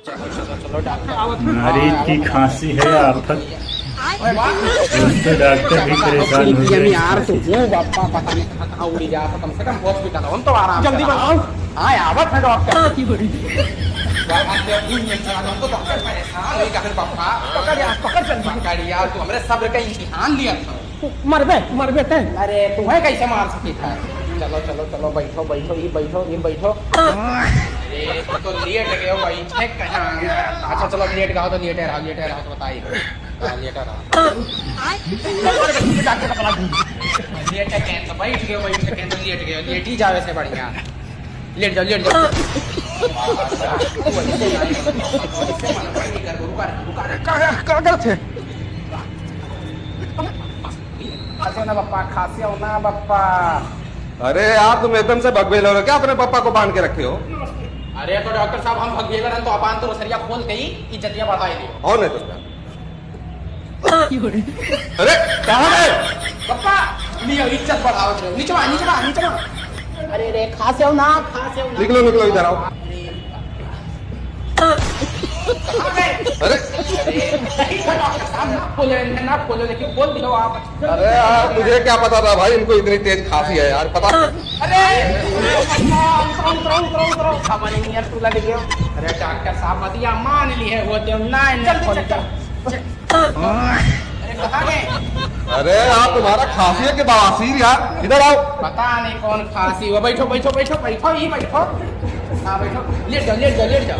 चलो चलो चलो डॉक्टर। मरीज की खांसी है आफत, तो डॉक्टर भी परेशान हो गए। यार तू वो बापा पता नहीं कहाँ उड़ी जा, तो कम से कम हॉस्पिटल हम तो आराम जल्दी बनाओ। हाँ आवत है डॉक्टर। हमको डॉक्टर परेशान हो गया पापा। पकड़ चल पकड़ यार, तू हमारे सब्र का इम्तिहान लिया था। मर बे अरे तुम्हें कैसे मार सकी था। चलो चलो चलो बैठो बैठो ये बैठो ये बैठो। अरे तो लेट गए हो भाई, चेक कहाँ गया। अच्छा चलो लेट गया तो लेटे रहो तो बताइए लेटे रहो। लेट गए तो बैठ गए तो लेट गए, लेट ही जावे से बढ़िया। लेट जाओ ना पप्पा, खांसी हो ना पप्पा। अरे यार तुम एकदम से भगवेल हो रहे हो क्या, अपने पापा को बांध के रखे हो? अरे तो डॉक्टर साहब हम भगवेगर हैं तो अपन तो सरिया खोल के ही इज्जतिया बढ़ा दियो। और नहीं तो अरे कहाँ गए पप्पा? लियो इज्जत बढ़ाओ, नीचे आ। अरे रे खांसी हो ना। निकलो इधर आओ। अरे डॉक्टर साहब ना खोलो लेकिन बोल दियो आप। अरे यार मुझे क्या पता था भाई, इनको इतनी तेज खांसी है यार, पता। अरे उतरो हमारे नियर तू लग गयो। अरे डॉक्टर साहब मतिया मान ली है वो तो ना अरे कहाँ गए? अरे यार तुम्हारा खांसी है कि बवासीर यार, इधर आओ। पता नहीं कौन खांसी हो। बैठो ही बैठो। हाँ बैठो, लेट जाओ।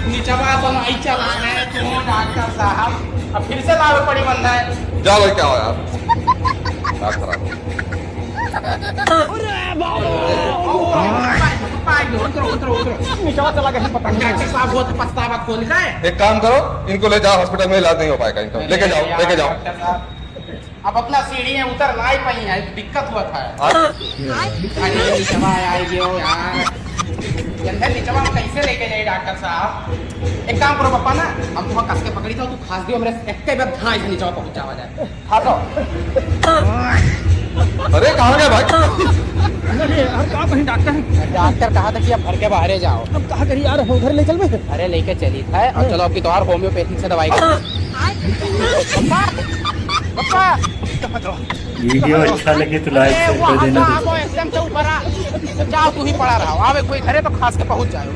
नीचे बात तो नहीं चला है तुम डॉक्टर साहब, अब फिर से लावे पड़ी बंदा है। जाओ भाई क्या हो यार, डॉक्टर उतरो नीचे चला गया पता नहीं। डॉक्टर साहब बहुत पछतावा खोल जाए। एक काम करो, इनको ले जाओ हॉस्पिटल में, इलाज नहीं हो पाएगा इनका। लेके जाओ। अब अपना सीढ़ियाँ उतर ना ही पाई है, दिक्कत हुआ था। अरे नीचवा आएगी हो यार, नीचवा हम कैसे लेके जाए डॉक्टर साहब? एक काम करो पापा ना, हम तुम्हें कस के पकड़ी था, तू खास दियो मेरे एक बार हाँ इसे नीचवा पहुंचा जाए। खासो। अरे कहाँ गए भाई? कहाँ कहीं डॉक्टर कहा था कि अब घर के बाहर जाओ। अब कहा करी यार, घर ले चल बे। अरे लेके चली था और चलो अब की तो और होम्योपैथिक से दवाई पप्पा वीडियो अच्छा लगे तो लाइक शेयर कर देना। एकदम से ऊपर आ जाओ, तू ही पड़ा रहा। आवे कोई घरे तो खास के पहुंच जाए।